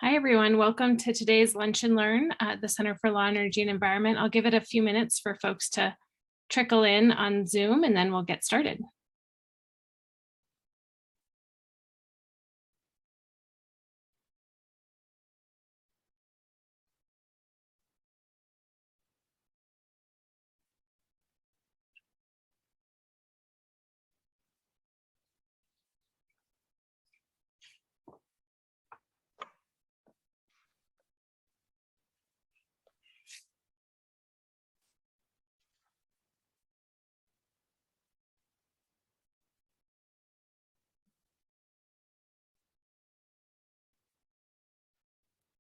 Hi, everyone. Welcome to today's Lunch and Learn at the Center for Law, Energy and Environment. I'll give it a few minutes for folks to trickle in on Zoom, and then we'll get started.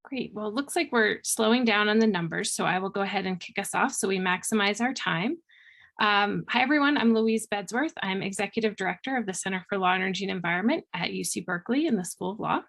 Great. Well, it looks like we're slowing down on the numbers, so I will go ahead and kick us off so we maximize our time. Hi, everyone. I'm Louise Bedsworth. I'm Executive Director of the Center for Law, Energy and Environment at UC Berkeley in the School of Law.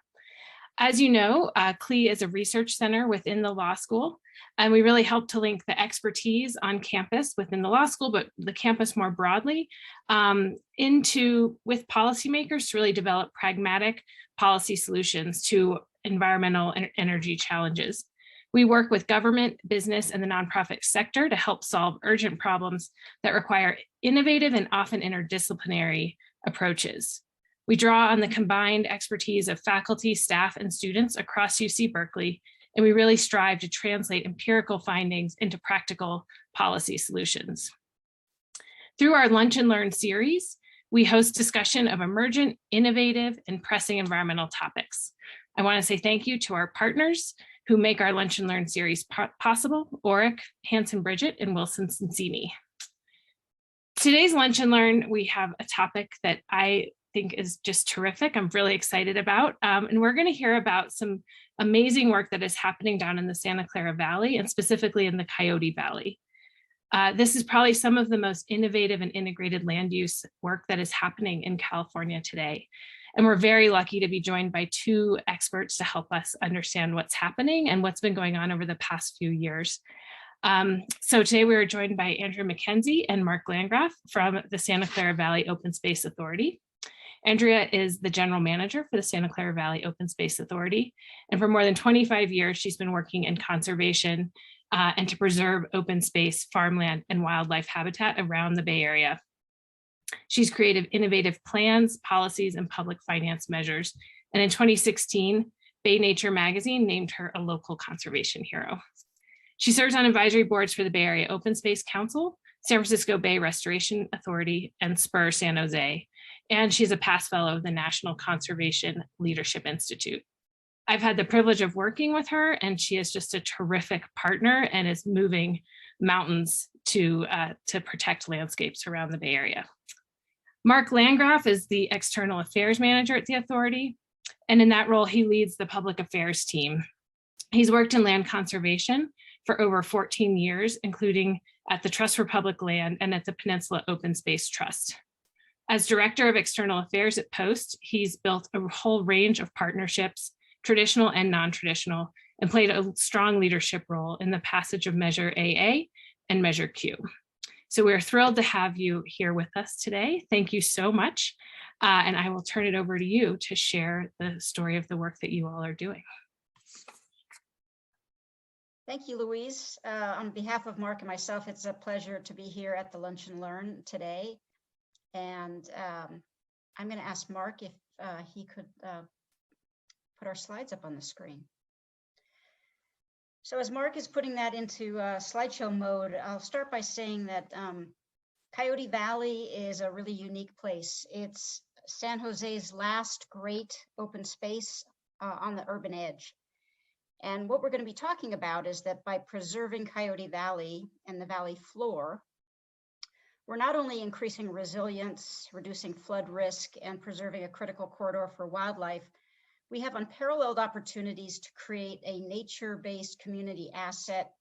As you know, CLE is a research center within the law school, and we really help to link the expertise on campus within the law school, but the campus more broadly, with policymakers to really develop pragmatic policy solutions to environmental and energy challenges. We work with government, business, and the nonprofit sector to help solve urgent problems that require innovative and often interdisciplinary approaches. We draw on the combined expertise of faculty, staff, and students across UC Berkeley, and we really strive to translate empirical findings into practical policy solutions. Through our Lunch and Learn series, we host discussion of emergent, innovative, and pressing environmental topics. I want to say thank you to our partners who make our Lunch and Learn series possible: Oric, Hanson Bridget, and Wilson Cincini. Today's Lunch and Learn, we have a topic that I think is just terrific. I'm really excited about, and we're going to hear about some amazing work that is happening down in the Santa Clara Valley, and specifically in the Coyote Valley. This is probably some of the most innovative and integrated land use work that is happening in California today. And we're very lucky to be joined by two experts to help us understand what's happening and what's been going on over the past few years. So today we are joined by Andrea McKenzie and Marc Landgraf from the Santa Clara Valley Open Space Authority. Andrea is the general manager for the Santa Clara Valley Open Space Authority. And for more than 25 years, she's been working in conservation and to preserve open space, farmland, and wildlife habitat around the Bay Area. She's created innovative plans, policies, and public finance measures. And in 2016, Bay Nature magazine named her a local conservation hero. She serves on advisory boards for the Bay Area Open Space Council, San Francisco Bay Restoration Authority, and SPUR San Jose. And she's a past fellow of the National Conservation Leadership Institute. I've had the privilege of working with her, and she is just a terrific partner and is moving mountains to protect landscapes around the Bay Area. Marc Landgraf is the external affairs manager at the authority, and in that role, he leads the public affairs team. He's worked in land conservation for over 14 years, including at the Trust for Public Land and at the Peninsula Open Space Trust. As Director of External Affairs at Post, he's built a whole range of partnerships, traditional and non-traditional, and played a strong leadership role in the passage of Measure AA and Measure Q. So we're thrilled to have you here with us today. Thank you so much. And I will turn it over to you to share the story of the work that you all are doing. Thank you, Louise. On behalf of Marc and myself, it's a pleasure to be here at the Lunch and Learn today. And I'm going to ask Marc if he could put our slides up on the screen. So as Marc is putting that into slideshow mode, I'll start by saying that Coyote Valley is a really unique place. It's San Jose's last great open space on the urban edge. And what we're going to be talking about is that by preserving Coyote Valley and the valley floor, we're not only increasing resilience, reducing flood risk, and preserving a critical corridor for wildlife, we have unparalleled opportunities to create a nature-based community asset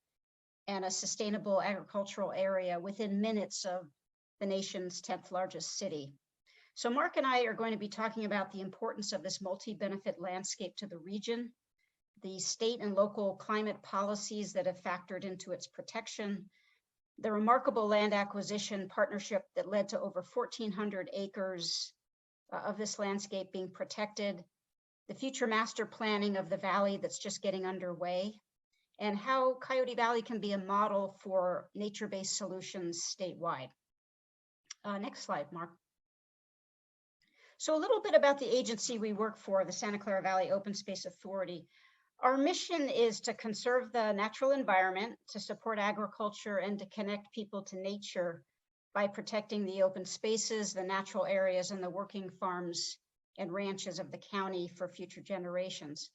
and a sustainable agricultural area within minutes of the nation's 10th largest city. So Marc and I are going to be talking about the importance of this multi-benefit landscape to the region, the state and local climate policies that have factored into its protection, the remarkable land acquisition partnership that led to over 1,400 acres of this landscape being protected, the future master planning of the valley that's just getting underway, and how Coyote Valley can be a model for nature-based solutions statewide. Next slide, Mark. So a little bit about the agency we work for, the Santa Clara Valley Open Space Authority. Our mission is to conserve the natural environment, to support agriculture, and to connect people to nature by protecting the open spaces, the natural areas, and the working farms and ranches of the county for future generations.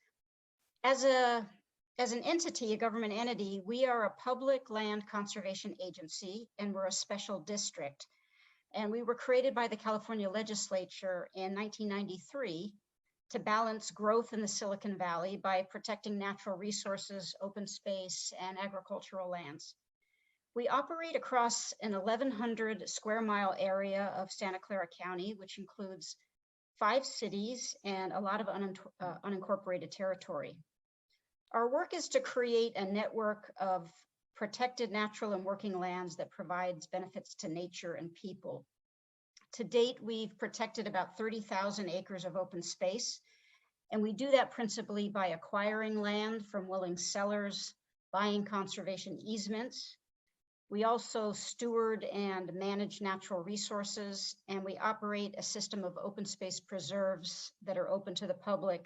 As an entity, a government entity, we are a public land conservation agency, and we're a special district. And we were created by the California legislature in 1993 to balance growth in the Silicon Valley by protecting natural resources, open space, and agricultural lands. We operate across an 1,100 square mile area of Santa Clara County, which includes 5 cities and a lot of unincorporated territory. Our work is to create a network of protected natural and working lands that provides benefits to nature and people. To date, we've protected about 30,000 acres of open space, and we do that principally by acquiring land from willing sellers, buying conservation easements. We also steward and manage natural resources, and we operate a system of open space preserves that are open to the public,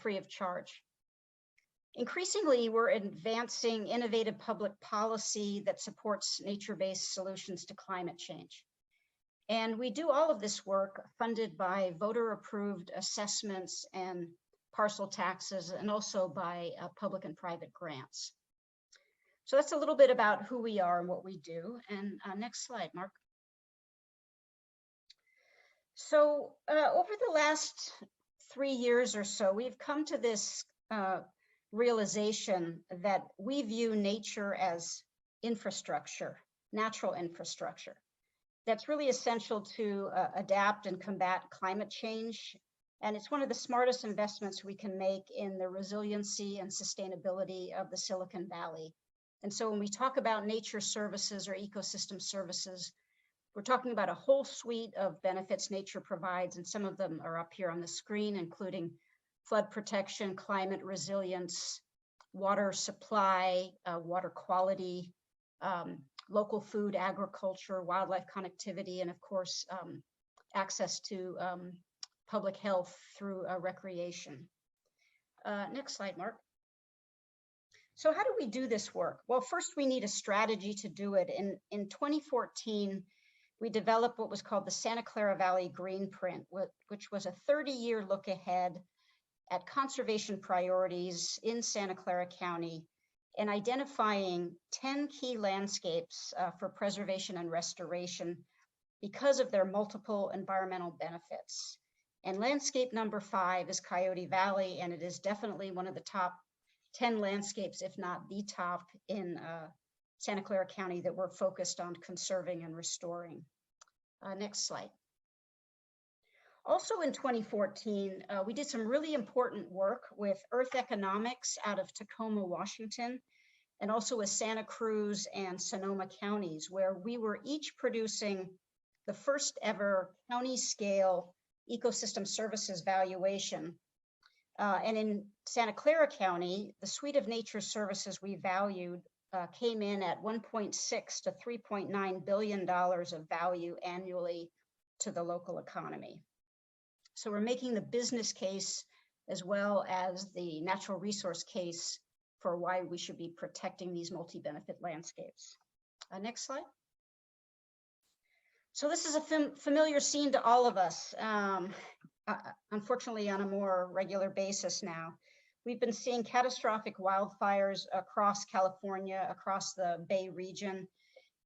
free of charge. Increasingly, we're advancing innovative public policy that supports nature-based solutions to climate change. And we do all of this work funded by voter-approved assessments and parcel taxes, and also by public and private grants. So that's a little bit about who we are and what we do. And next slide, Mark. So over the last 3 years or so, we've come to this realization that we view nature as infrastructure, natural infrastructure. That's really essential to adapt and combat climate change. And it's one of the smartest investments we can make in the resiliency and sustainability of the Silicon Valley. And so when we talk about nature services or ecosystem services, we're talking about a whole suite of benefits nature provides, and some of them are up here on the screen, including flood protection, climate resilience, water supply, water quality, local food, agriculture, wildlife connectivity, and of course, access to public health through recreation. Next slide, Mark. So how do we do this work? Well, first we need a strategy to do it. In 2014, we developed what was called the Santa Clara Valley Green Print, which was a 30-year look ahead at conservation priorities in Santa Clara County and identifying 10 key landscapes for preservation and restoration because of their multiple environmental benefits. And landscape number 5 is Coyote Valley, and it is definitely one of the top 10 landscapes, if not the top, in Santa Clara County that we're focused on conserving and restoring. Next slide. Also in 2014, we did some really important work with Earth Economics out of Tacoma, Washington, and also with Santa Cruz and Sonoma counties, where we were each producing the first ever county scale ecosystem services valuation. And in Santa Clara County, the suite of nature services we valued came in at $1.6 to $3.9 billion of value annually to the local economy. So we're making the business case as well as the natural resource case for why we should be protecting these multi-benefit landscapes. Next slide. So this is a familiar scene to all of us, unfortunately on a more regular basis now. We've been seeing catastrophic wildfires across California, across the Bay region,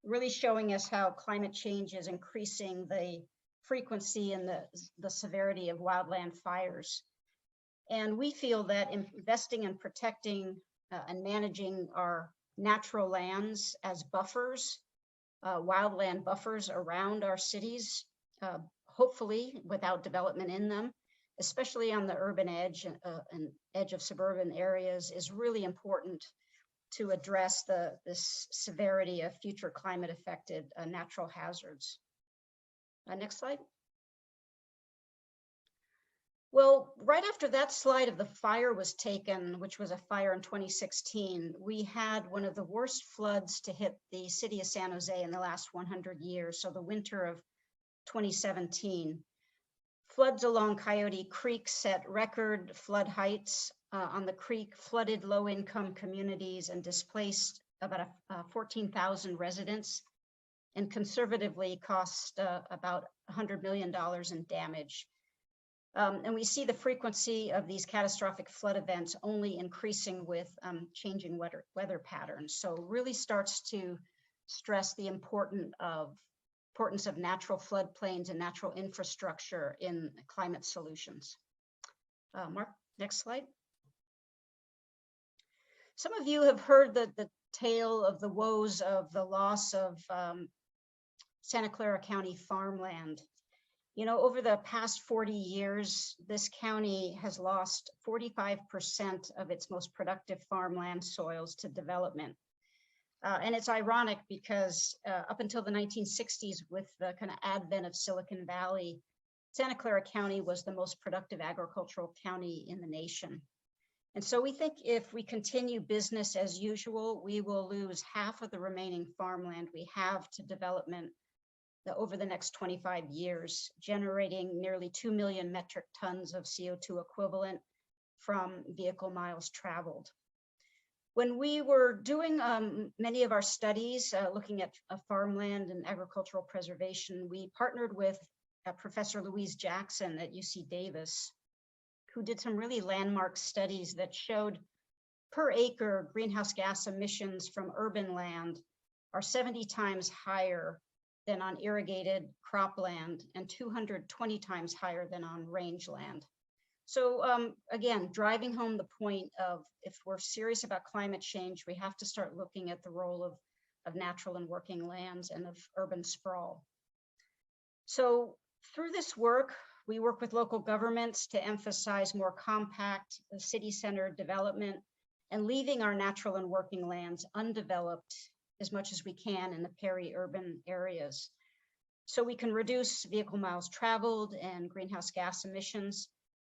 really showing us how climate change is increasing the frequency and the severity of wildland fires. And we feel that investing in protecting and managing our natural lands as buffers, wildland buffers around our cities, hopefully without development in them, especially on the urban edge and edge of suburban areas, is really important to address this severity of future climate affected natural hazards. Next slide. Well, right after that slide of the fire was taken, which was a fire in 2016, we had one of the worst floods to hit the city of San Jose in the last 100 years. So the winter of 2017. Floods along Coyote Creek set record flood heights on the creek, flooded low-income communities and displaced about 14,000 residents, and conservatively cost about $100 million in damage. And we see the frequency of these catastrophic flood events only increasing with changing weather patterns. So really starts to stress the importance of natural floodplains and natural infrastructure in climate solutions. Mark, next slide. Some of you have heard the tale of the woes of the loss of Santa Clara County farmland. You know, over the past 40 years, this county has lost 45% of its most productive farmland soils to development. And it's ironic because up until the 1960s, with the kind of advent of Silicon Valley, Santa Clara County was the most productive agricultural county in the nation. And so we think if we continue business as usual, we will lose half of the remaining farmland we have to development over the next 25 years, generating nearly 2 million metric tons of CO2 equivalent from vehicle miles traveled. When we were doing many of our studies looking at farmland and agricultural preservation, we partnered with Professor Louise Jackson at UC Davis, who did some really landmark studies that showed per acre greenhouse gas emissions from urban land are 70 times higher than on irrigated cropland and 220 times higher than on rangeland. So again, driving home the point of if we're serious about climate change, we have to start looking at the role of natural and working lands and of urban sprawl. So through this work, we work with local governments to emphasize more compact city-centered development and leaving our natural and working lands undeveloped as much as we can in the peri-urban areas. So we can reduce vehicle miles traveled and greenhouse gas emissions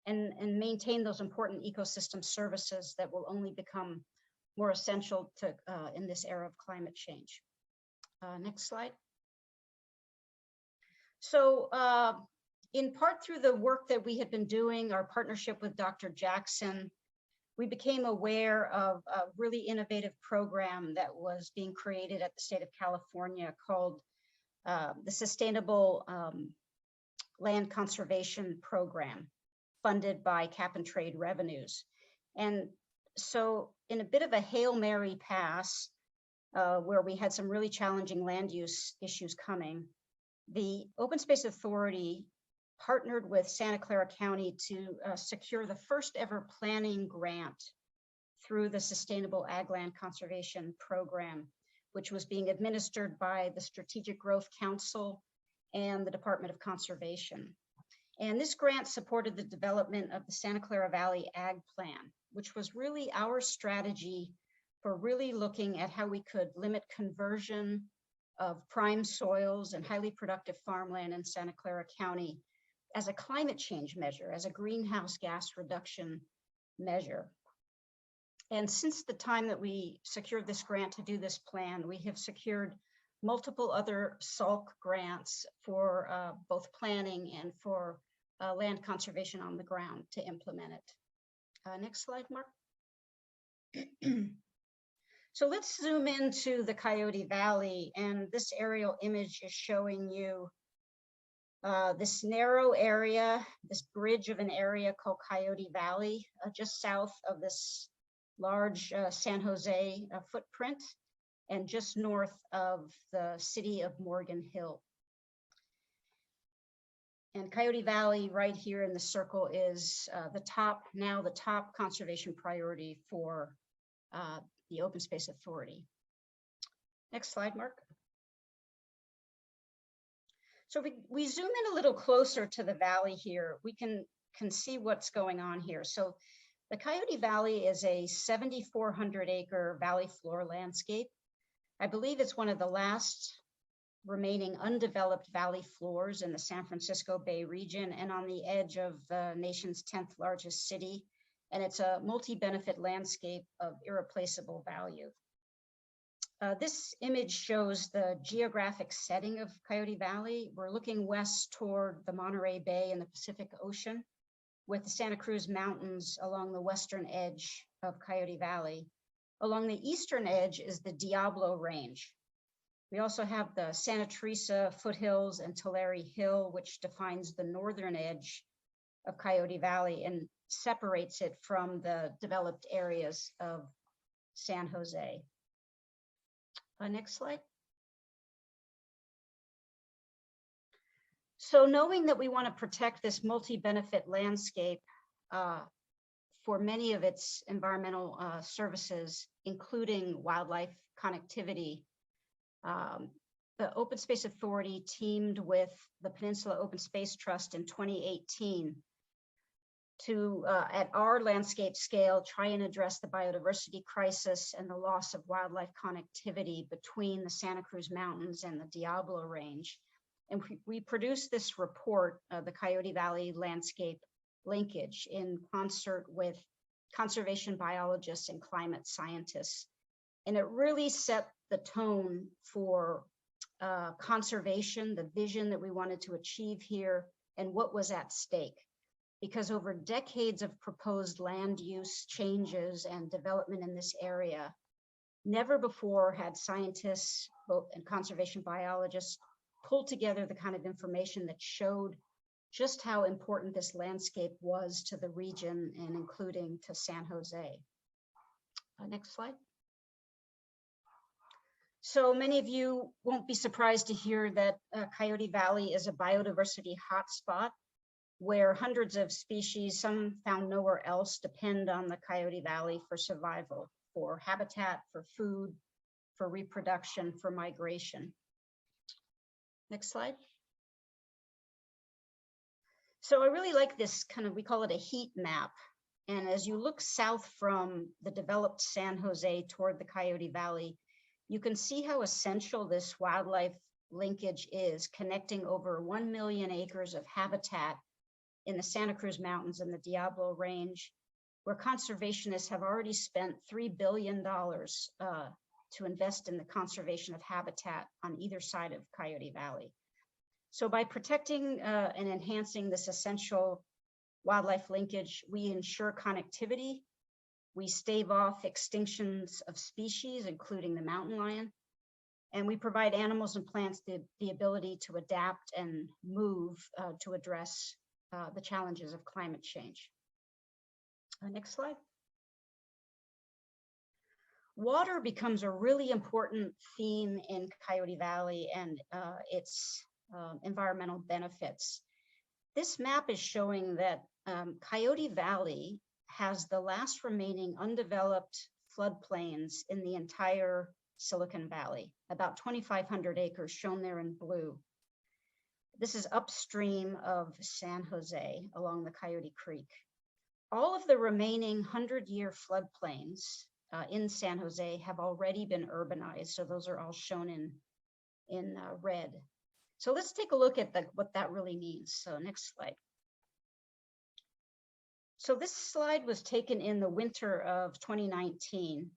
and maintain those important ecosystem services that will only become more essential to in this era of climate change. Next slide. So in part through the work that we had been doing, our partnership with Dr. Jackson, we became aware of a really innovative program that was being created at the state of California called the Sustainable Land Conservation Program, funded by cap and trade revenues. And so in a bit of a Hail Mary pass, where we had some really challenging land use issues coming, the Open Space Authority partnered with Santa Clara County to secure the first ever planning grant through the Sustainable Ag Land Conservation Program, which was being administered by the Strategic Growth Council and the Department of Conservation. And this grant supported the development of the Santa Clara Valley Ag Plan, which was really our strategy for really looking at how we could limit conversion of prime soils and highly productive farmland in Santa Clara County as a climate change measure, as a greenhouse gas reduction measure. And since the time that we secured this grant to do this plan, we have secured multiple other SALC grants for both planning and for land conservation on the ground to implement it. Next slide, Mark. So let's zoom into the Coyote Valley, and this aerial image is showing you this narrow area, this bridge of an area called Coyote Valley, just south of this large San Jose footprint and just north of the city of Morgan Hill. And Coyote Valley right here in the circle is the top conservation priority for the Open Space Authority. Next slide, Mark. So we zoom in a little closer to the valley here, we can see what's going on here. So the Coyote Valley is a 7,400 acre valley floor landscape. I believe it's one of the last remaining undeveloped valley floors in the San Francisco Bay region and on the edge of the nation's 10th largest city. And it's a multi-benefit landscape of irreplaceable value. This image shows the geographic setting of Coyote Valley. We're looking west toward the Monterey Bay and the Pacific Ocean, with the Santa Cruz Mountains along the western edge of Coyote Valley. Along the eastern edge is the Diablo Range. We also have the Santa Teresa foothills and Tulare Hill, which defines the northern edge of Coyote Valley and separates it from the developed areas of San Jose. Next slide. So knowing that we want to protect this multi-benefit landscape for many of its environmental services, including wildlife connectivity, the Open Space Authority teamed with the Peninsula Open Space Trust in 2018 to, at our landscape scale, try and address the biodiversity crisis and the loss of wildlife connectivity between the Santa Cruz Mountains and the Diablo Range. And we produced this report, the Coyote Valley Landscape Linkage, in concert with conservation biologists and climate scientists. And it really set the tone for conservation, the vision that we wanted to achieve here, and what was at stake. Because over decades of proposed land use changes and development in this area, never before had scientists and conservation biologists pulled together the kind of information that showed just how important this landscape was to the region and including to San Jose. Next slide. So many of you won't be surprised to hear that Coyote Valley is a biodiversity hotspot where hundreds of species, some found nowhere else, depend on the Coyote Valley for survival, for habitat, for food, for reproduction, for migration. Next slide. So I really like this kind of, we call it a heat map. And as you look south from the developed San Jose toward the Coyote Valley, you can see how essential this wildlife linkage is, connecting over 1 million acres of habitat in the Santa Cruz Mountains and the Diablo Range, where conservationists have already spent $3 billion to invest in the conservation of habitat on either side of Coyote Valley. So by protecting and enhancing this essential wildlife linkage, we ensure connectivity, we stave off extinctions of species, including the mountain lion, and we provide animals and plants the ability to adapt and move to address the challenges of climate change. Next slide. Water becomes a really important theme in Coyote Valley and its environmental benefits. This map is showing that Coyote Valley has the last remaining undeveloped floodplains in the entire Silicon Valley, about 2,500 acres shown there in blue. This is upstream of San Jose along the Coyote Creek. All of the remaining 100-year floodplains in San Jose have already been urbanized. So those are all shown in red. So let's take a look at what that really means. So next slide. So this slide was taken in the winter of 2019.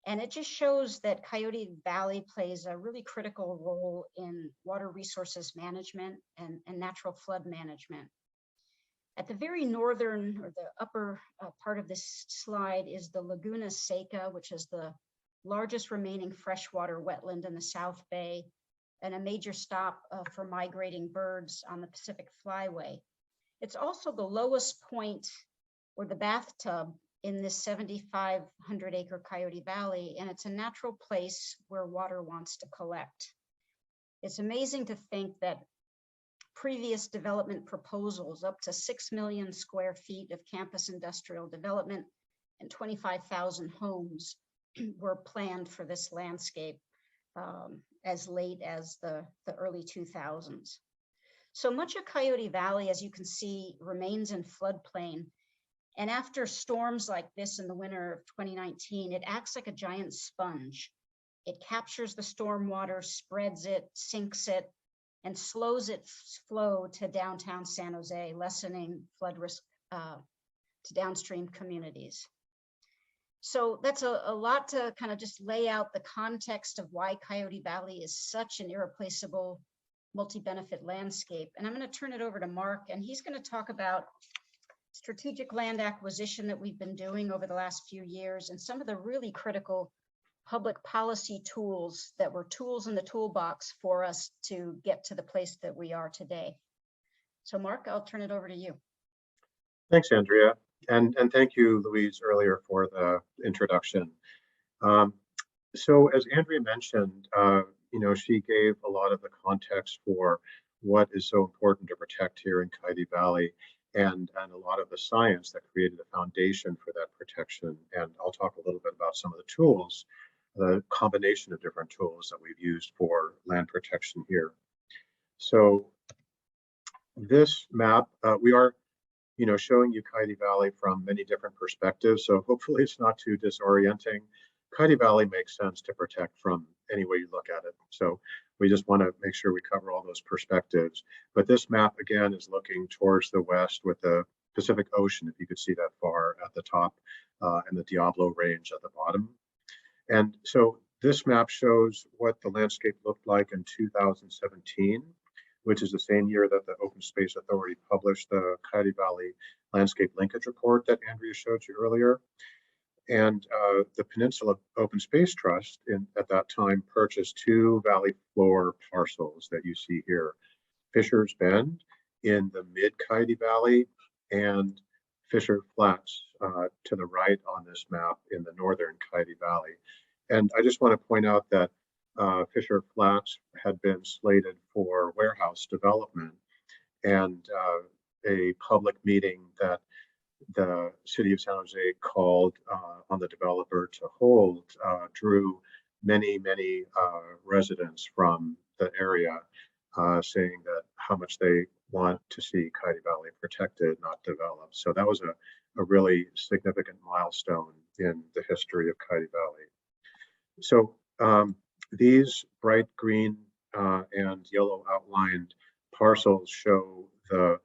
And it just shows that Coyote Valley plays a really critical role in water resources management and natural flood management. At the very northern or the upper part of this slide is the Laguna Seca, which is the largest remaining freshwater wetland in the South Bay and a major stop for migrating birds on the Pacific Flyway. It's also the lowest point or the bathtub in this 7,500 acre Coyote Valley, and it's a natural place where water wants to collect. It's amazing to think that previous development proposals, up to 6 million square feet of campus industrial development and 25,000 homes were planned for this landscape as late as the early 2000s. So much of Coyote Valley, as you can see, remains in floodplain. And after storms like this in the winter of 2019, it acts like a giant sponge, It captures the storm water, spreads it, sinks it, and slows its flow to downtown San Jose, lessening flood risk to downstream communities. So that's a lot to kind of just lay out the context of why Coyote Valley is such an irreplaceable multi-benefit landscape. And I'm going to turn it over to Marc, and he's going to talk about strategic land acquisition that we've been doing over the last few years and some of the really critical public policy tools that were tools in the toolbox for us to get to the place that we are today. So Marc, I'll turn it over to you. Thanks, Andrea. And thank you, Louise, earlier for the introduction. So as Andrea mentioned, she gave a lot of the context for what is so important to protect here in Coyote Valley and a lot of the science that created a foundation for that protection. And I'll talk a little bit about some of the tools, the combination of different tools that we've used for land protection here. So this map, we are showing you Coyote Valley from many different perspectives. So hopefully it's not too disorienting. Coyote Valley makes sense to protect from any way you look at it. So we just want to make sure we cover all those perspectives. But this map, again, is looking towards the west with the Pacific Ocean, if you could see that far at the top, and the Diablo Range at the bottom. And so this map shows what the landscape looked like in 2017, which is the same year that the Open Space Authority published the Coyote Valley Landscape Linkage Report that Andrea showed you earlier. And the Peninsula Open Space Trust at that time purchased 2 valley floor parcels that you see here, Fisher's Bend in the mid-Coyote Valley and Fisher Flats to the right on this map in the northern Coyote Valley. And I just want to point out that Fisher Flats had been slated for warehouse development, and a public meeting that the city of San Jose called on the developer to hold drew many residents from the area saying that how much they want to see Coyote Valley protected, not developed. So that was a really significant milestone in the history of Coyote Valley. So these bright green and yellow outlined parcels show the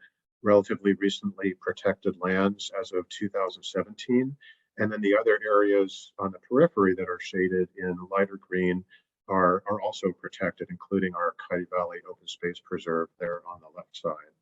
relatively recently protected lands as of 2017. And then the other areas on the periphery that are shaded in lighter green are also protected, including our Coyote Valley Open Space Preserve there on the left side.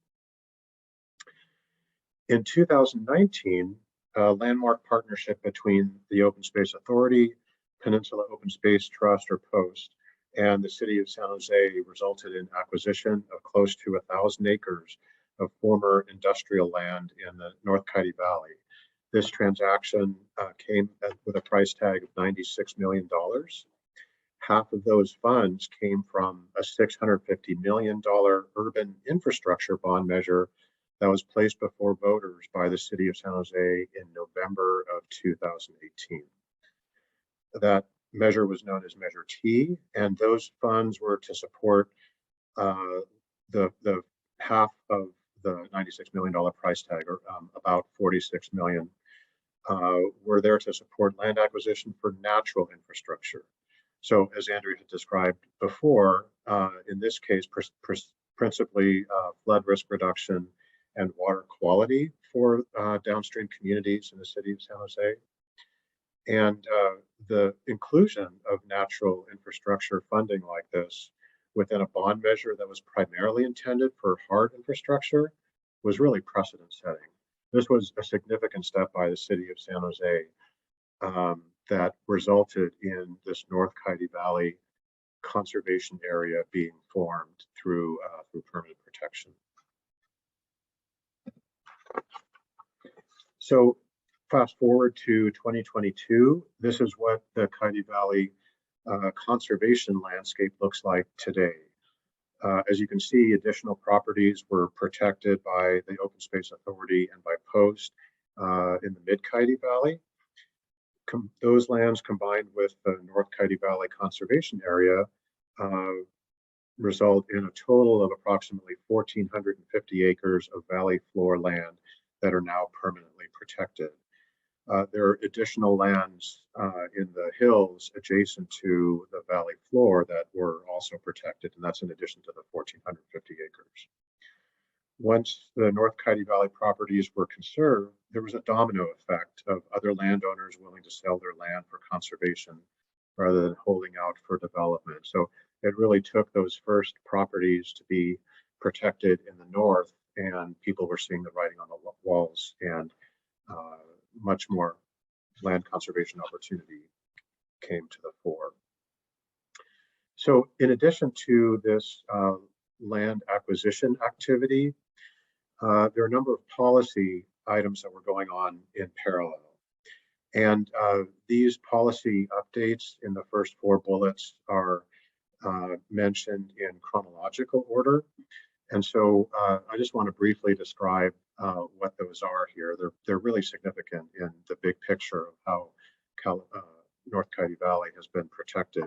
In 2019, a landmark partnership between the Open Space Authority, Peninsula Open Space Trust, or POST, and the city of San Jose resulted in acquisition of close to 1,000 acres of former industrial land in the North Coyote Valley. This transaction came with a price tag of $96 million. Half of those funds came from a $650 million urban infrastructure bond measure that was placed before voters by the city of San Jose in November of 2018. That measure was known as Measure T, and those funds were to support the half of the $96 million price tag, or about $46 million, were there to support land acquisition for natural infrastructure. So as Andrea had described before, in this case, principally flood risk reduction and water quality for downstream communities in the city of San Jose. And the inclusion of natural infrastructure funding like this within a bond measure that was primarily intended for hard infrastructure was really precedent setting. This was a significant step by the city of San Jose that resulted in this North Coyote Valley conservation area being formed through permanent protection. So fast forward to 2022, this is what the Coyote Valley conservation landscape looks like today. As you can see, additional properties were protected by the Open Space Authority and by POST in the mid-Coyote Valley. Those lands combined with the North Coyote Valley Conservation Area result in a total of approximately 1,450 acres of valley floor land that are now permanently protected. there are additional lands in the hills adjacent to the valley floor that were also protected, and that's in addition to the 1,450 acres. Once the North Coyote Valley properties were conserved, there was a domino effect of other landowners willing to sell their land for conservation rather than holding out for development. So it really took those first properties to be protected in the north, and people were seeing the writing on the walls, and much more land conservation opportunity came to the fore. So in addition to this land acquisition activity, there are a number of policy items that were going on in parallel. And these policy updates in the first 4 bullets are mentioned in chronological order. And so I just want to briefly describe what those are here. They're really significant in the big picture of how North Coyote Valley has been protected.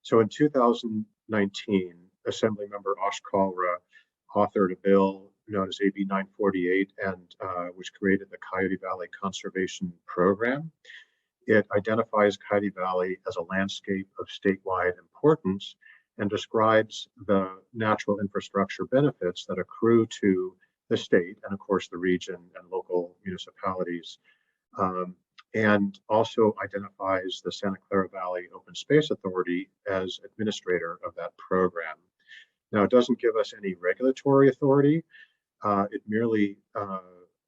So in 2019, Assemblymember Ash Kalra authored a bill known as AB 948, and which created the Coyote Valley Conservation Program. It identifies Coyote Valley as a landscape of statewide importance and describes the natural infrastructure benefits that accrue to the state and, of course, the region and local municipalities, and also identifies the Santa Clara Valley Open Space Authority as administrator of that program. Now, it doesn't give us any regulatory authority. It merely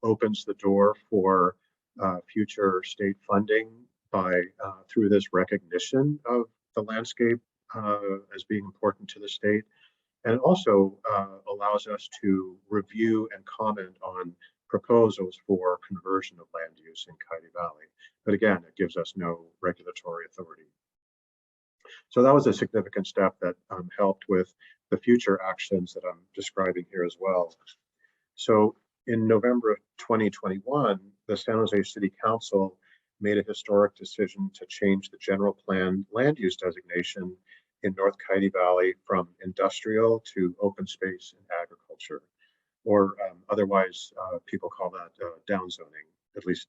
opens the door for future state funding through this recognition of the landscape as being important to the state, and it also allows us to review and comment on proposals for conversion of land use in Coyote Valley. But again, it gives us no regulatory authority. So that was a significant step that helped with the future actions that I'm describing here as well. So in November of 2021, the San Jose City Council made a historic decision to change the general plan land use designation in North Coyote Valley from industrial to open space and agriculture, or otherwise people call that downzoning, at least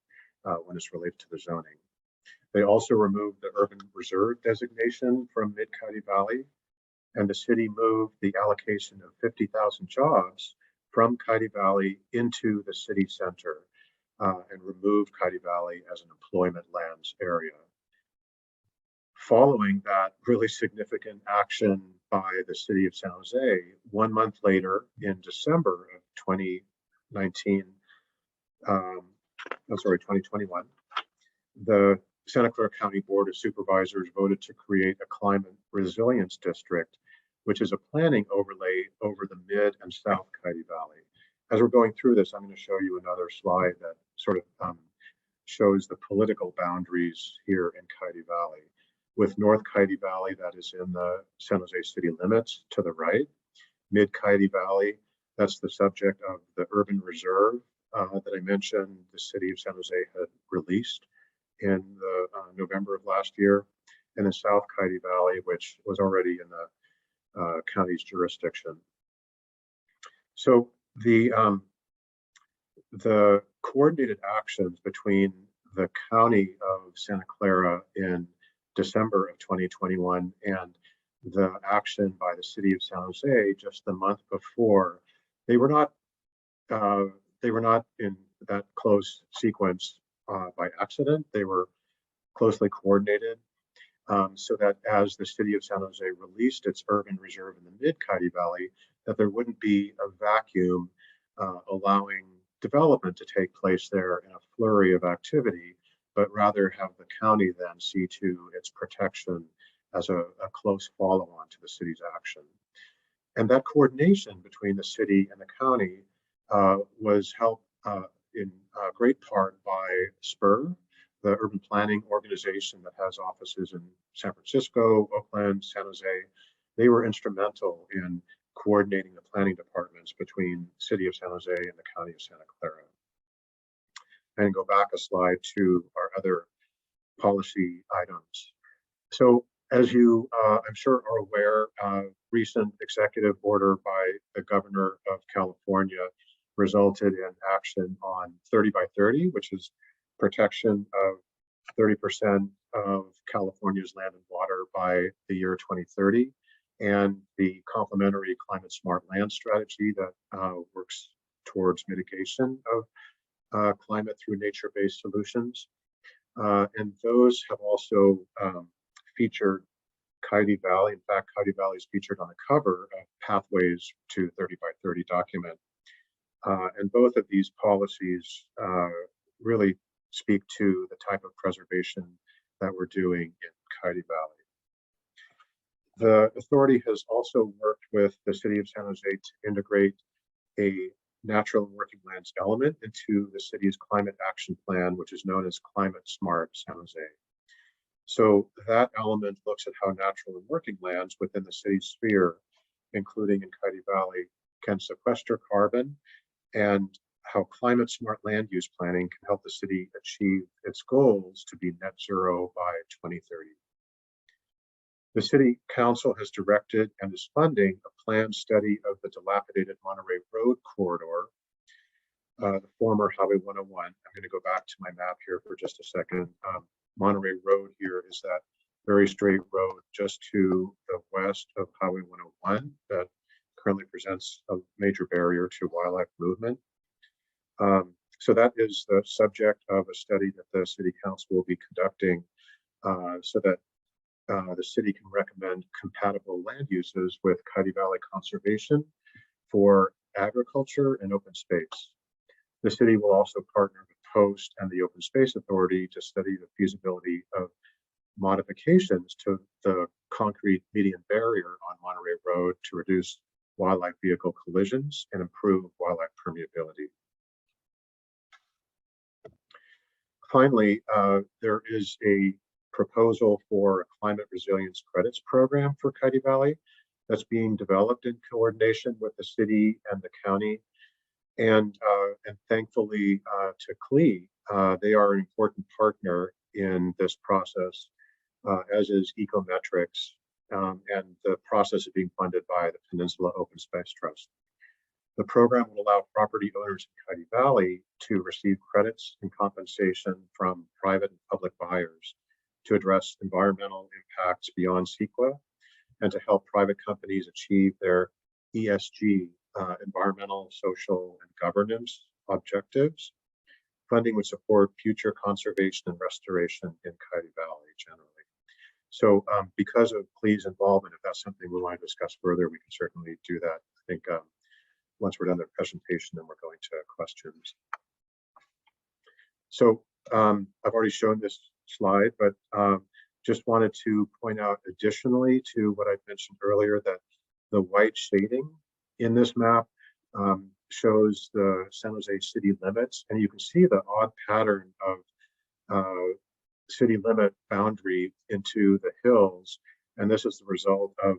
when it's related to the zoning. They also removed the urban reserve designation from Mid-Coyote Valley, and the city moved the allocation of 50,000 jobs from Coyote Valley into the city center and removed Coyote Valley as an employment lands area. Following that really significant action by the city of San Jose, 1 month later in December of 2021, the Santa Clara County Board of Supervisors voted to create a climate resilience district, which is a planning overlay over the Mid and South Coyote Valley. As we're going through this, I'm going to show you another slide that sort of shows the political boundaries here in Coyote Valley, with North Coyote Valley that is in the San Jose city limits to the right. Mid Coyote Valley, that's the subject of the urban reserve that I mentioned the city of San Jose had released in the November of last year, and then South Coyote Valley, which was already in the county's jurisdiction. So the coordinated actions between the county of Santa Clara in December of 2021 and the action by the city of San Jose just the month before, they were not in that close sequence by accident. They were closely coordinated so that as the city of San Jose released its urban reserve in the Mid-Coyote Valley, that there wouldn't be a vacuum allowing development to take place there in a flurry of activity, but rather have the county then see to its protection as a close follow-on to the city's action. And that coordination between the city and the county was helped in great part by SPUR, the urban planning organization that has offices in San Francisco, Oakland, San Jose. They were instrumental in coordinating the planning departments between the city of San Jose and the county of Santa Clara. And go back a slide to our other policy items. So as you, I'm sure are aware, recent executive order by the governor of California resulted in action on 30 by 30, which is protection of 30% of California's land and water by the year 2030, and the complementary climate smart land strategy that works towards mitigation of climate through nature-based solutions. And those have also featured Coyote Valley. In fact, Coyote Valley is featured on the cover of Pathways to 30 by 30 document. And both of these policies really speak to the type of preservation that we're doing in Coyote Valley. The authority has also worked with the City of San Jose to integrate a natural working lands element into the city's climate action plan, which is known as Climate Smart San Jose. So that element looks at how natural and working lands within the city's sphere, including in Coyote Valley, can sequester carbon, and how climate smart land use planning can help the city achieve its goals to be net zero by 2030. The City Council has directed and is funding a planned study of the dilapidated Monterey Road corridor, the former Highway 101. I'm going to go back to my map here for just a second. Monterey Road here is that very straight road just to the west of Highway 101 that currently presents a major barrier to wildlife movement. So that is the subject of a study that the City Council will be conducting so that the city can recommend compatible land uses with Coyote Valley conservation for agriculture and open space. The city will also partner with Post and the Open Space Authority to study the feasibility of modifications to the concrete median barrier on Monterey Road to reduce wildlife vehicle collisions and improve wildlife permeability. Finally, there is a proposal for a climate resilience credits program for Coyote Valley that's being developed in coordination with the city and the county. And thankfully to CLE, they are an important partner in this process, as is Ecometrics, and the process is being funded by the Peninsula Open Space Trust. The program will allow property owners in Coyote Valley to receive credits and compensation from private and public buyers to address environmental impacts beyond CEQA and to help private companies achieve their ESG, environmental, social, and governance objectives. Funding would support future conservation and restoration in Coyote Valley generally. So because of CLE's involvement, if that's something we want to discuss further, we can certainly do that. I think once we're done the presentation, then we're going to questions. So I've already shown this slide, but just wanted to point out additionally to what I mentioned earlier that the white shading in this map shows the San Jose city limits, and you can see the odd pattern of city limit boundary into the hills, and this is the result of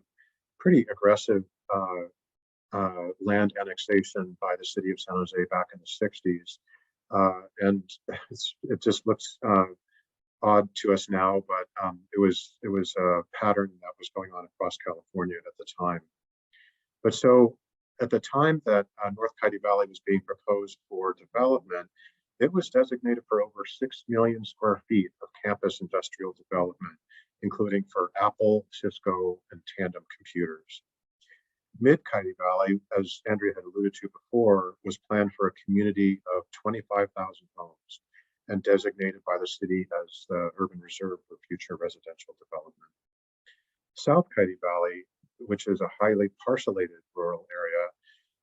pretty aggressive land annexation by the city of San Jose back in the 60s, and it just looks odd to us now, but it was a pattern that was going on across California at the time. But so at the time that North Coyote Valley was being proposed for development, it was designated for over 6 million square feet of campus industrial development, including for Apple, Cisco, and Tandem Computers. Mid Coyote Valley, as Andrea had alluded to before, was planned for a community of 25,000 homes and designated by the city as the urban reserve for future residential development. South Coyote Valley, which is a highly parcellated rural area,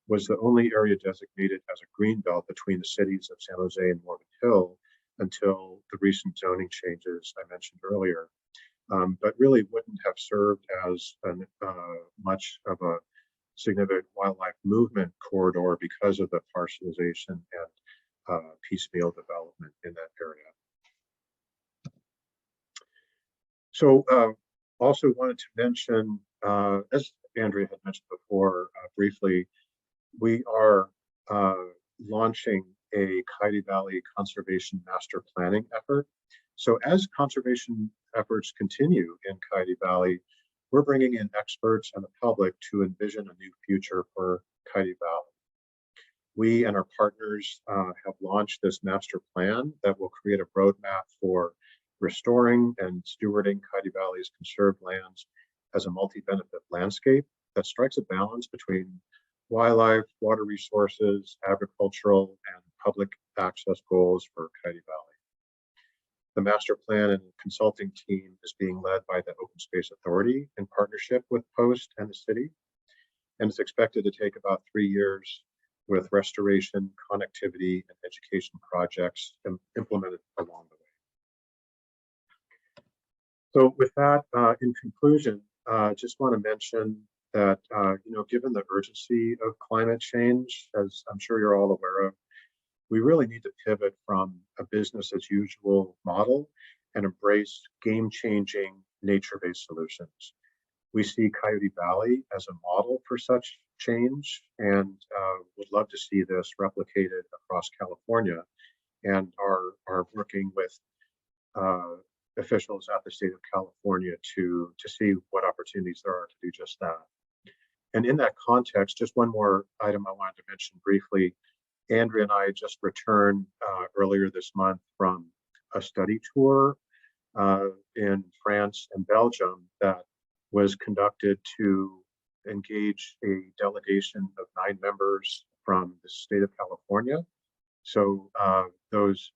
was the only area designated as a green belt between the cities of San Jose and Morgan Hill until the recent zoning changes I mentioned earlier, but really wouldn't have served as much of a significant wildlife movement corridor because of the parcelization and piecemeal development in that area. So also wanted to mention, as Andrea had mentioned before briefly, we are launching a Coyote Valley conservation master planning effort. So as conservation efforts continue in Coyote Valley, we're bringing in experts and the public to envision a new future for Coyote Valley. We and our partners have launched this master plan that will create a roadmap for restoring and stewarding Coyote Valley's conserved lands as a multi-benefit landscape that strikes a balance between wildlife, water resources, agricultural, and public access goals for Coyote Valley. The master plan and consulting team is being led by the Open Space Authority in partnership with Post and the city, and it's expected to take about 3 years with restoration, connectivity, and education projects implemented along the way. So with that, in conclusion, just want to mention that, given the urgency of climate change, as I'm sure you're all aware of, we really need to pivot from a business as usual model and embrace game-changing nature-based solutions. We see Coyote Valley as a model for such change and would love to see this replicated across California, and are working with officials at the state of California to see what opportunities there are to do just that. And in that context, just one more item I wanted to mention briefly. Andrea and I just returned earlier this month from a study tour in France and Belgium that was conducted to engage a delegation of 9 members from the state of California. So those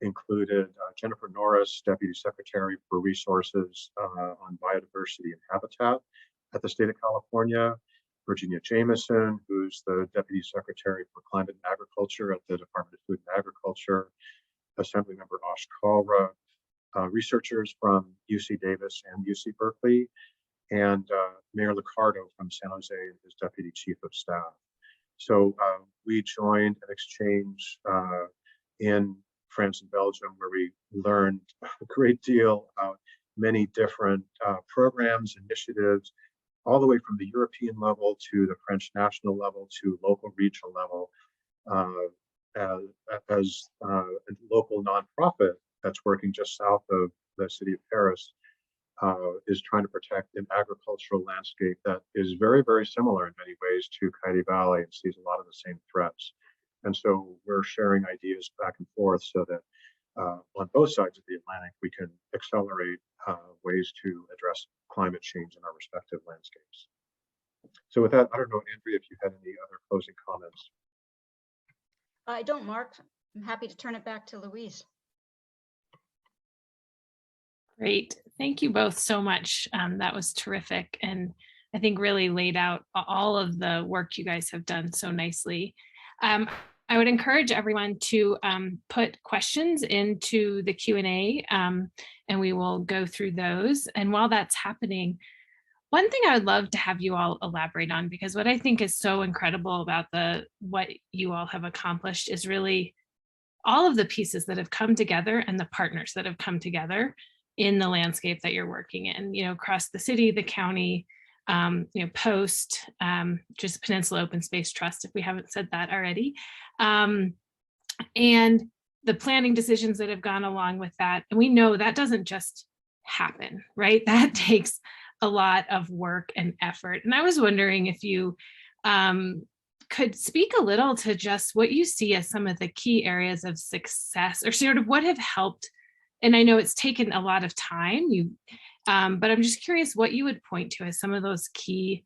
included Jennifer Norris, Deputy Secretary for Resources on Biodiversity and Habitat at the state of California, Virginia Jameson, who's the Deputy Secretary for Climate and Agriculture at the Department of Food and Agriculture, Assemblymember Ash Kalra, researchers from UC Davis and UC Berkeley, and Mayor Liccardo from San Jose and his Deputy Chief of Staff. So we joined an exchange in France and Belgium where we learned a great deal about many different programs, initiatives, all the way from the European level to the French national level to local regional level, as a local nonprofit that's working just south of the city of Paris is trying to protect an agricultural landscape that is very, very similar in many ways to Coyote Valley and sees a lot of the same threats. And so we're sharing ideas back and forth so that on both sides of the Atlantic, we can accelerate ways to address climate change in our respective landscapes. So with that, I don't know, Andrea, if you had any other closing comments. I don't, Mark. I'm happy to turn it back to Louise. Great. Thank you both so much. That was terrific. And I think really laid out all of the work you guys have done so nicely. I would encourage everyone to put questions into the Q&A and we will go through those. And while that's happening, one thing I would love to have you all elaborate on, because what I think is so incredible about what you all have accomplished is really all of the pieces that have come together and the partners that have come together in the landscape that you're working in, across the city, the county, Post, just Peninsula Open Space Trust, if we haven't said that already, and the planning decisions that have gone along with that. And we know that doesn't just happen, right? That takes a lot of work and effort. And I was wondering if you could speak a little to just what you see as some of the key areas of success, or sort of what have helped. And I know it's taken a lot of time, but I'm just curious what you would point to as some of those key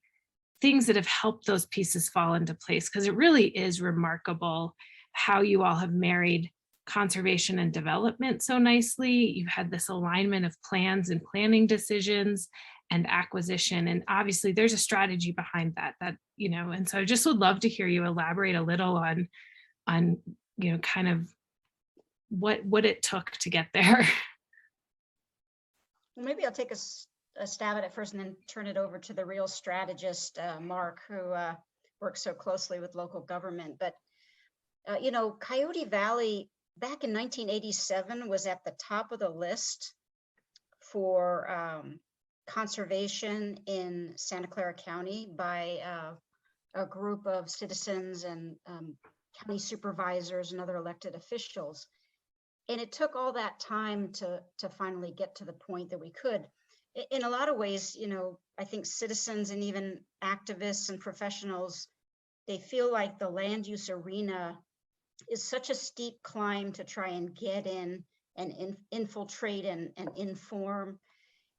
things that have helped those pieces fall into place, because it really is remarkable how you all have married conservation and development so nicely. You've had this alignment of plans and planning decisions and acquisition. And obviously there's a strategy behind that, and so I just would love to hear you elaborate a little on kind of what it took to get there. Well, maybe I'll take a stab at it first and then turn it over to the real strategist, Mark, who works so closely with local government. But, Coyote Valley back in 1987 was at the top of the list for conservation in Santa Clara County by a group of citizens and county supervisors and other elected officials. And it took all that time to finally get to the point that we could. In a lot of ways, I think citizens and even activists and professionals they feel like the land use arena is such a steep climb to try and get in and infiltrate and inform.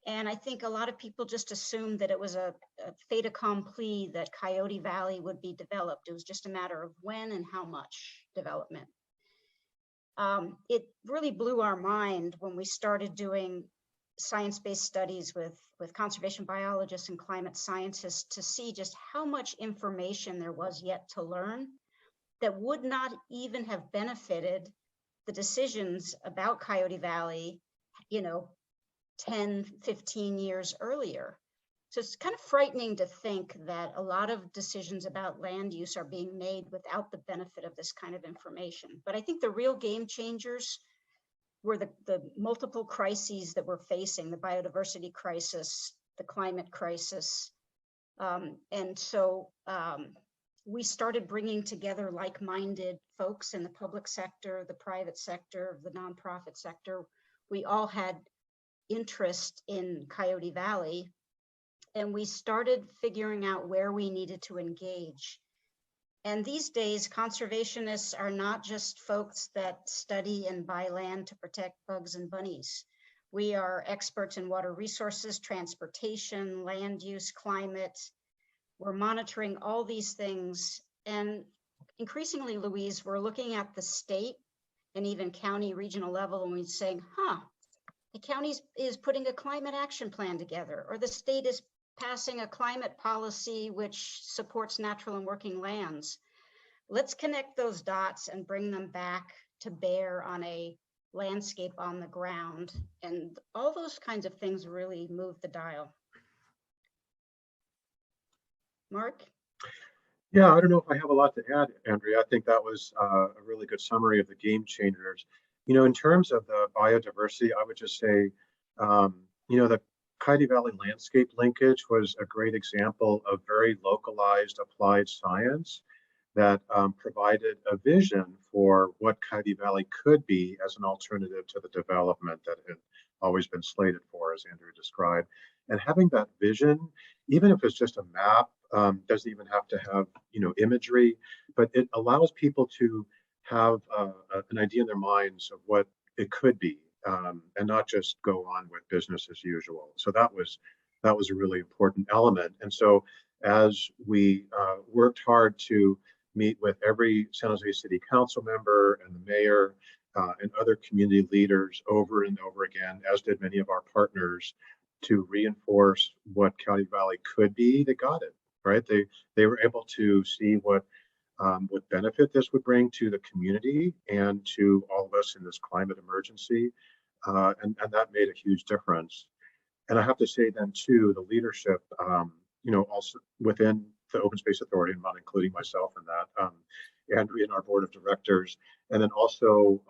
And I think a lot of people just assumed that it was a fait accompli that Coyote Valley would be developed. It was just a matter of when and how much development. It really blew our mind when we started doing science-based studies with conservation biologists and climate scientists to see just how much information there was yet to learn that would not even have benefited the decisions about Coyote Valley, 10, 15 years earlier. So it's kind of frightening to think that a lot of decisions about land use are being made without the benefit of this kind of information. But I think the real game changers were the multiple crises that we're facing, the biodiversity crisis, the climate crisis. And so we started bringing together like-minded folks in the public sector, the private sector, the nonprofit sector. We all had interest in Coyote Valley, and we started figuring out where we needed to engage. And these days, conservationists are not just folks that study and buy land to protect bugs and bunnies. We are experts in water resources, transportation, land use, climate. We're monitoring all these things. And increasingly, Louise, we're looking at the state and even county regional level, and we're saying, the county is putting a climate action plan together, or the state is passing a climate policy which supports natural and working lands. Let's connect those dots and bring them back to bear on a landscape on the ground. And all those kinds of things really move the dial. Mark? Yeah, I don't know if I have a lot to add, Andrea. I think that was a really good summary of the game changers. In terms of the biodiversity, I would just say, the Coyote Valley landscape linkage was a great example of very localized applied science that provided a vision for what Coyote Valley could be as an alternative to the development that had always been slated for, as Andrew described. And having that vision, even if it's just a map, doesn't even have to have imagery, but it allows people to have an idea in their minds of what it could be, and not just go on with business as usual. So that was a really important element. And so as we worked hard to meet with every San Jose City Council member and the mayor and other community leaders over and over again, as did many of our partners, to reinforce what Coyote Valley could be, they got it, right? They were able to see what benefit this would bring to the community and to all of us in this climate emergency. And that made a huge difference. And I have to say then too, the leadership, also within the Open Space Authority, I'm not including myself in that, Andrea and our board of directors, and then also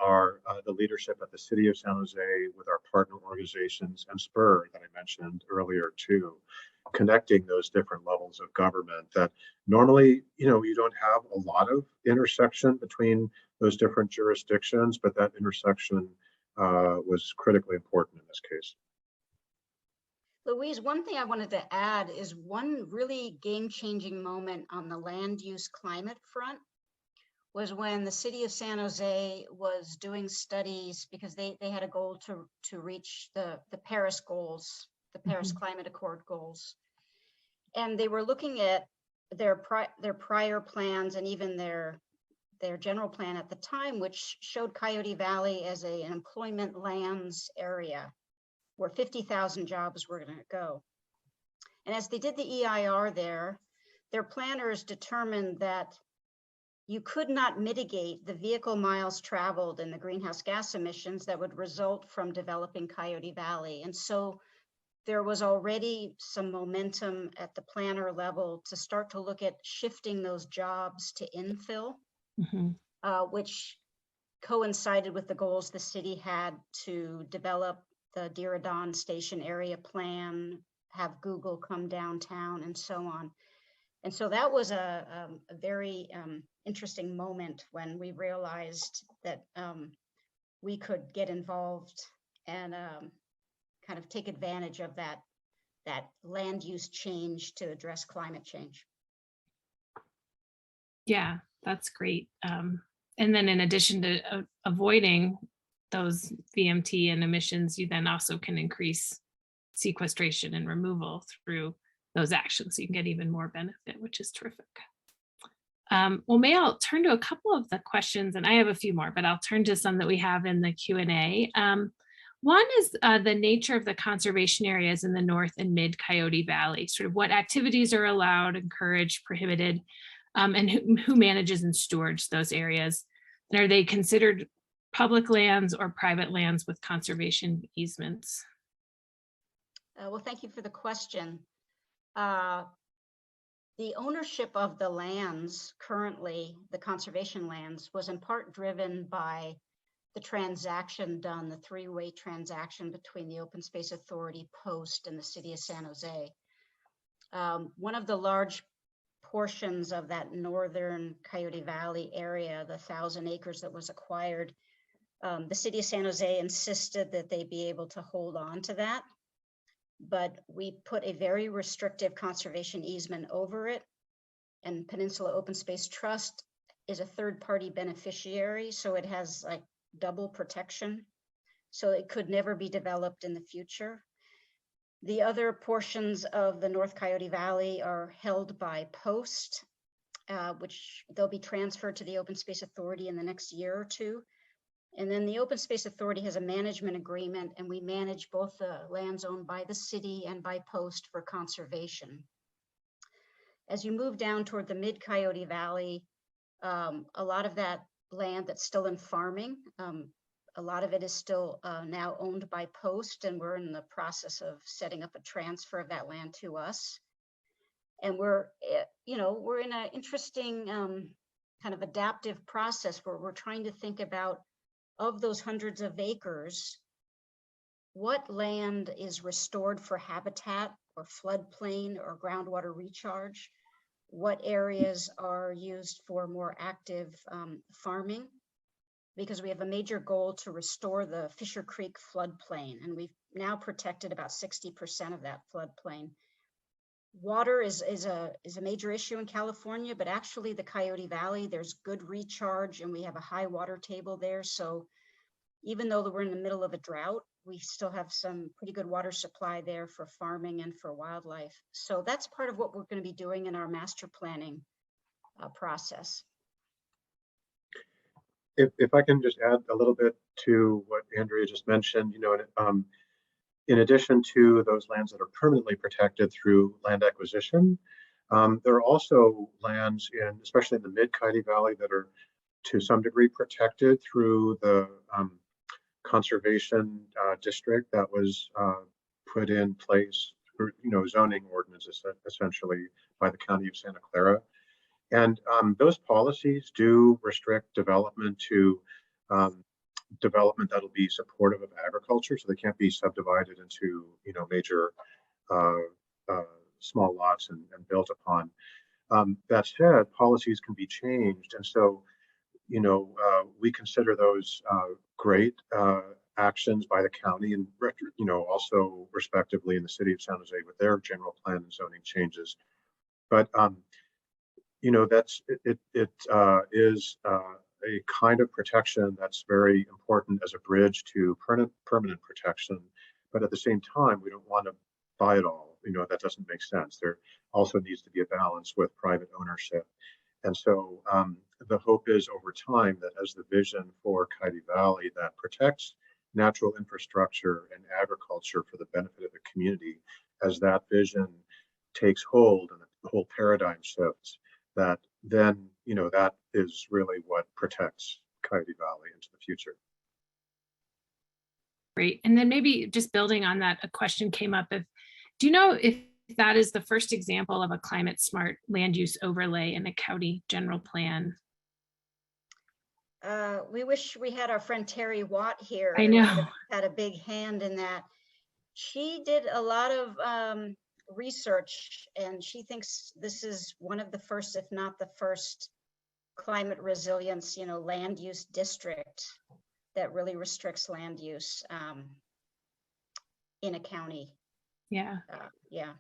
the leadership at the city of San Jose with our partner organizations and SPUR that I mentioned earlier too, connecting those different levels of government that normally, you don't have a lot of intersection between those different jurisdictions, but that intersection was critically important in this case. Louise, one thing I wanted to add is one really game-changing moment on the land use climate front was when the city of San Jose was doing studies because they had a goal to reach the Paris goals, the Paris Climate Accord goals. And they were looking at their prior plans and even their general plan at the time, which showed Coyote Valley as an employment lands area where 50,000 jobs were going to go. And as they did the EIR there, their planners determined that you could not mitigate the vehicle miles traveled and the greenhouse gas emissions that would result from developing Coyote Valley. And so there was already some momentum at the planner level to start to look at shifting those jobs to infill, which coincided with the goals the city had to develop the Diridon Station area plan, have Google come downtown, and so on. And so that was a very interesting moment when we realized that we could get involved and kind of take advantage of that land use change to address climate change. Yeah, that's great. And then in addition to avoiding those VMT and emissions, you then also can increase sequestration and removal through those actions. So you can get even more benefit, which is terrific. Well, may I'll turn to a couple of the questions, and I have a few more, but I'll turn to some that we have in the Q&A. One is the nature of the conservation areas in the North and Mid Coyote Valley, sort of what activities are allowed, encouraged, prohibited, and who manages and stewards those areas. And are they considered public lands or private lands with conservation easements? Well, thank you for the question. The ownership of the lands currently, the conservation lands, was in part driven by the transaction done, the three-way transaction between the Open Space Authority, Post, and the City of San Jose. One of the large portions of that northern Coyote Valley area, the 1,000 acres that was acquired, the City of San Jose insisted that they be able to hold on to that. But we put a very restrictive conservation easement over it, and Peninsula Open Space Trust is a third-party beneficiary, so it has like double protection, so it could never be developed in the future. The other portions of the North Coyote Valley are held by Post, which they'll be transferred to the Open Space Authority in the next year or two. And then the Open Space Authority has a management agreement, and we manage both the lands owned by the city and by Post for conservation. As you move down toward the Mid Coyote Valley, a lot of that land that's still in farming, a lot of it is still now owned by Post, and we're in the process of setting up a transfer of that land to us. And we're in an interesting kind of adaptive process where we're trying to think about, of those hundreds of acres, what land is restored for habitat or floodplain or groundwater recharge? What areas are used for more active farming? Because we have a major goal to restore the Fisher Creek floodplain, and we've now protected about 60% of that floodplain. Water is a major issue in California, but actually the Coyote Valley, there's good recharge and we have a high water table there. So even though we're in the middle of a drought, we still have some pretty good water supply there for farming and for wildlife. So that's part of what we're going to be doing in our master planning process. If I can just add a little bit to what Andrea just mentioned, in addition to those lands that are permanently protected through land acquisition, there are also lands especially in the Mid Coyote Valley, that are to some degree protected through the conservation district that was put in place, for, zoning ordinances essentially by the County of Santa Clara. And those policies do restrict development to development that'll be supportive of agriculture, so they can't be subdivided into major small lots and built upon. That said, policies can be changed, and so we consider those great actions by the county, and also respectively in the city of San Jose with their general plan and zoning changes. But is a kind of protection that's very important as a bridge to permanent protection. But at the same time, we don't want to buy it all. That doesn't make sense. There also needs to be a balance with private ownership. And so the hope is over time that as the vision for Coyote Valley that protects natural infrastructure and agriculture for the benefit of the community, as that vision takes hold and the whole paradigm shifts, that then, that is really what protects Coyote Valley into the future. Great. And then maybe just building on that, a question came up do you know if that is the first example of a climate smart land use overlay in a county general plan? We wish we had our friend Terry Watt here. I know. Had a big hand in that. She did a lot of research, and she thinks this is one of the first, if not the first, climate resilience, land use district that really restricts land use in a county. Yeah. Yeah.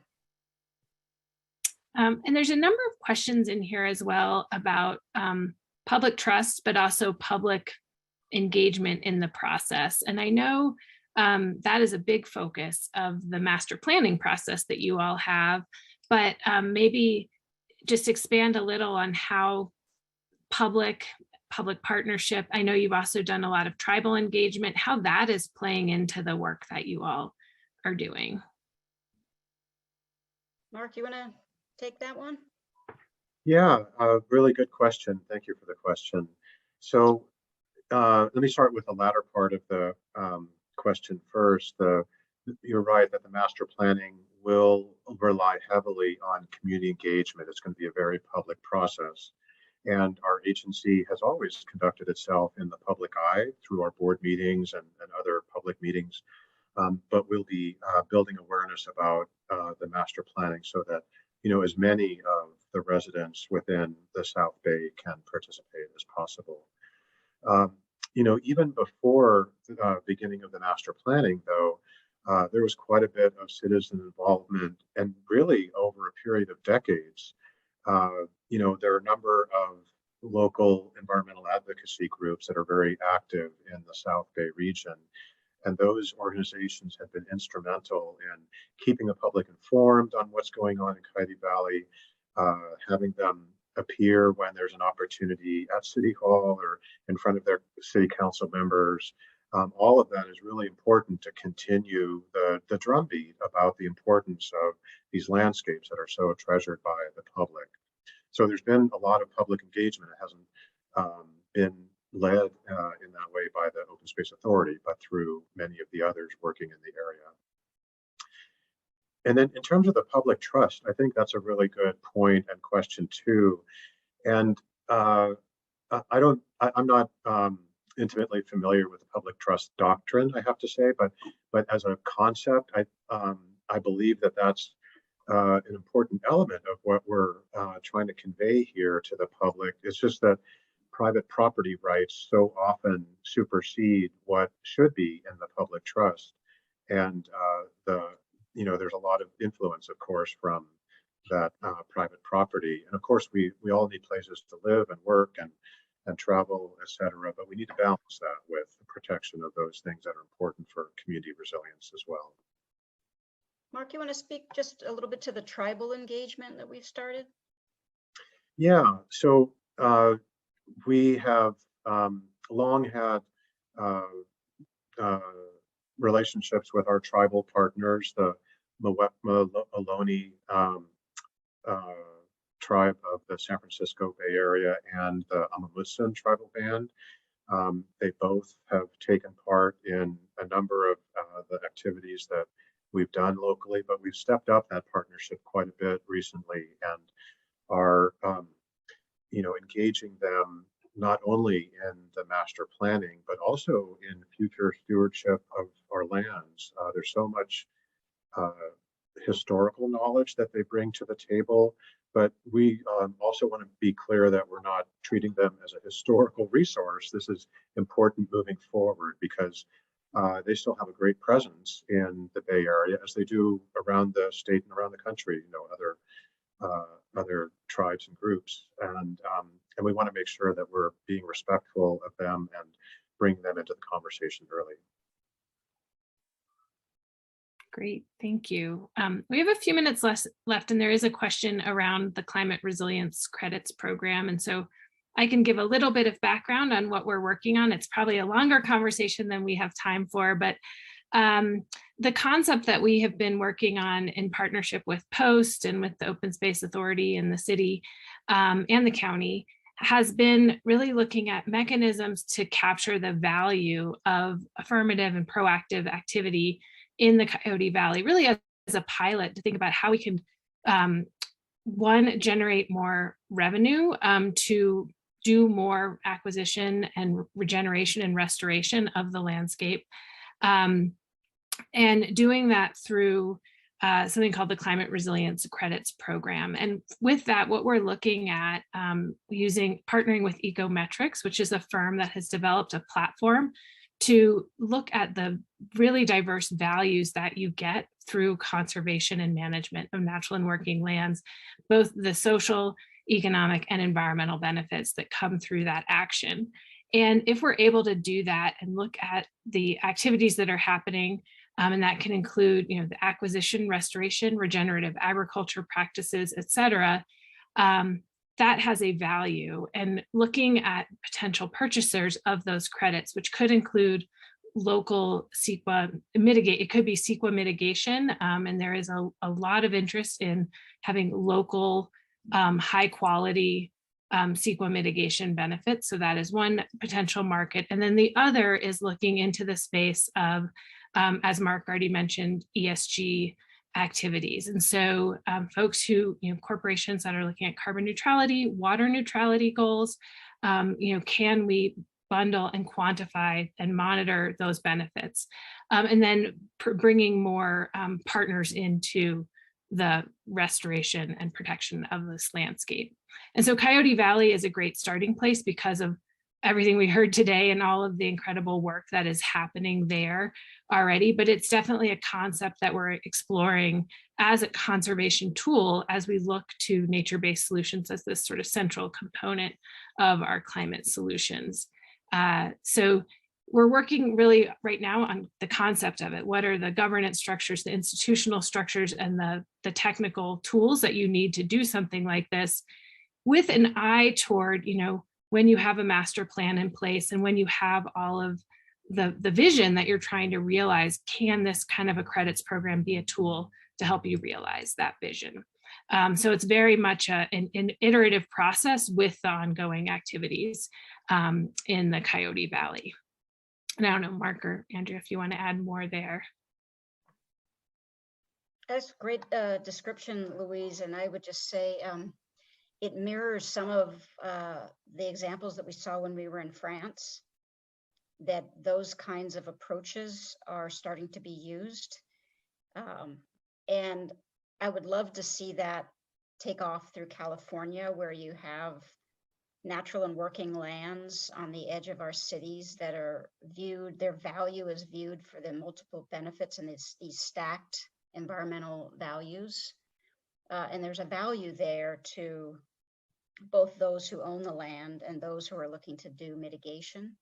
And there's a number of questions in here as well about public trust, but also public engagement in the process. And I know that is a big focus of the master planning process that you all have, but maybe just expand a little on how public partnership, I know you've also done a lot of tribal engagement, how that is playing into the work that you all are doing. Marc, you want to take that one? Yeah, really good question. Thank you for the question. So let me start with the latter part of the question first. You're right that the master planning will rely heavily on community engagement. It's going to be a very public process. And our agency has always conducted itself in the public eye through our board meetings and other public meetings. But we'll be building awareness about the master planning so that, you know, as many of the residents within the South Bay can participate as possible. You know, even before the beginning of the master planning, though, there was quite a bit of citizen involvement, and really over a period of decades. You know, there are a number of local environmental advocacy groups that are very active in the South Bay region. And those organizations have been instrumental in keeping the public informed on what's going on in Coyote Valley, having them appear when there's an opportunity at City Hall or in front of their city council members. All of that is really important to continue the drumbeat about the importance of these landscapes that are so treasured by the public. So there's been a lot of public engagement. It hasn't been led in that way by the Open Space Authority, but through many of the others working in the area. And then in terms of the public trust, I think that's a really good point and question too. And I'm not intimately familiar with the public trust doctrine, I have to say, but as a concept, I believe that that's an important element of what we're trying to convey here to the public. It's just that private property rights so often supersede what should be in the public trust, and there's a lot of influence, of course, from that private property. And of course, we all need places to live and work and travel, etc. But we need to balance that with the protection of those things that are important for community resilience as well. Marc, you want to speak just a little bit to the tribal engagement that we've started? Yeah, so we have long had relationships with our tribal partners, the Ohlone tribe of the San Francisco Bay Area and the Amamutsan tribal band. They both have taken part in a number of the activities that we've done locally, but we've stepped up that partnership quite a bit recently and are engaging them not only in the master planning, but also in future stewardship of our lands. There's so much historical knowledge that they bring to the table, but we also want to be clear that we're not treating them as a historical resource. This is important moving forward because they still have a great presence in the Bay Area, as they do around the state and around the country, other tribes and groups. And we want to make sure that we're being respectful of them and bringing them into the conversation early. Great, thank you. We have a few minutes left, and there is a question around the Climate Resilience Credits Program. And so I can give a little bit of background on what we're working on. It's probably a longer conversation than we have time for, but the concept that we have been working on in partnership with POST and with the Open Space Authority and the city and the county has been really looking at mechanisms to capture the value of affirmative and proactive activity in the Coyote Valley, really as a pilot to think about how we can, one, generate more revenue to do more acquisition and regeneration and restoration of the landscape, and doing that through something called the Climate Resilience Credits Program. And with that, what we're looking at partnering with Ecometrics, which is a firm that has developed a platform to look at the really diverse values that you get through conservation and management of natural and working lands, both the social, economic, and environmental benefits that come through that action. And if we're able to do that and look at the activities that are happening, and that can include, the acquisition, restoration, regenerative agriculture practices, et cetera, that has a value. And looking at potential purchasers of those credits, which could include local CEQA mitigate, it could be CEQA mitigation. And there is a lot of interest in having local high quality CEQA mitigation benefits. So that is one potential market. And then the other is looking into the space of, as Marc already mentioned, ESG activities. And so folks who, corporations that are looking at carbon neutrality, water neutrality goals, can we bundle and quantify and monitor those benefits? And then bringing more partners into the restoration and protection of this landscape. And so Coyote Valley is a great starting place because of everything we heard today and all of the incredible work that is happening there already, but it's definitely a concept that we're exploring as a conservation tool as we look to nature-based solutions as this sort of central component of our climate solutions. So we're working really right now on the concept of it. What are the governance structures, the institutional structures, and the technical tools that you need to do something like this, with an eye toward, when you have a master plan in place and when you have all of the vision that you're trying to realize, can this kind of a credits program be a tool to help you realize that vision? So it's very much an iterative process with the ongoing activities in the Coyote Valley. And I don't know, Marc or Andrea, if you want to add more there. That's a great description, Louise. And I would just say it mirrors some of the examples that we saw when we were in France, that those kinds of approaches are starting to be used. And I would love to see that take off through California, where you have natural and working lands on the edge of our cities that are viewed, their value is viewed for the multiple benefits and these stacked environmental values. And there's a value there to both those who own the land and those who are looking to do mitigation.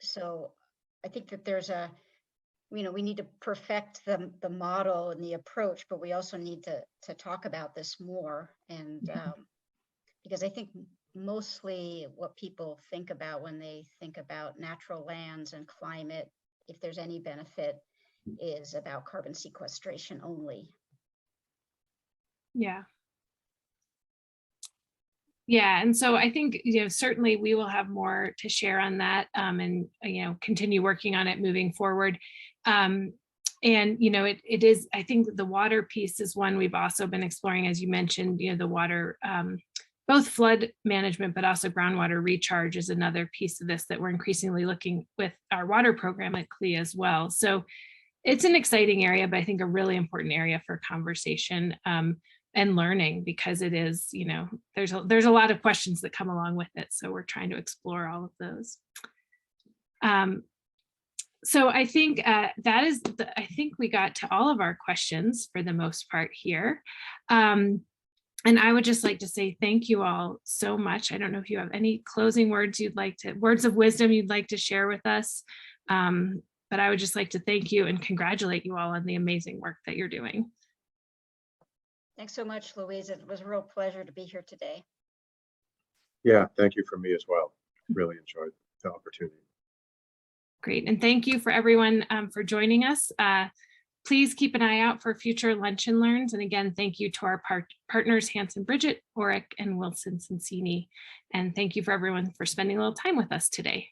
So I think that there's we need to perfect the model and the approach, but we also need to talk about this more. And because I think mostly what people think about when they think about natural lands and climate, if there's any benefit, is about carbon sequestration only. Yeah. Yeah, and so I think, certainly we will have more to share on that and, continue working on it moving forward. And, it is, I think the water piece is one we've also been exploring, as you mentioned, the water, both flood management, but also groundwater recharge is another piece of this that we're increasingly looking with our water program at CLE as well. So it's an exciting area, but I think a really important area for conversation and learning, because it is, there's a lot of questions that come along with it. So we're trying to explore all of those. So I think I think we got to all of our questions for the most part here. And I would just like to say thank you all so much. I don't know if you have any closing words words of wisdom you'd like to share with us. But I would just like to thank you and congratulate you all on the amazing work that you're doing. Thanks so much, Louise. It was a real pleasure to be here today. Yeah, thank you from me as well. Really enjoyed the opportunity. Great, and thank you for everyone for joining us. Please keep an eye out for future Lunch and Learns. And again, thank you to our partners, Hanson Bridget, Oric, and Wilson Cincini. And thank you for everyone for spending a little time with us today.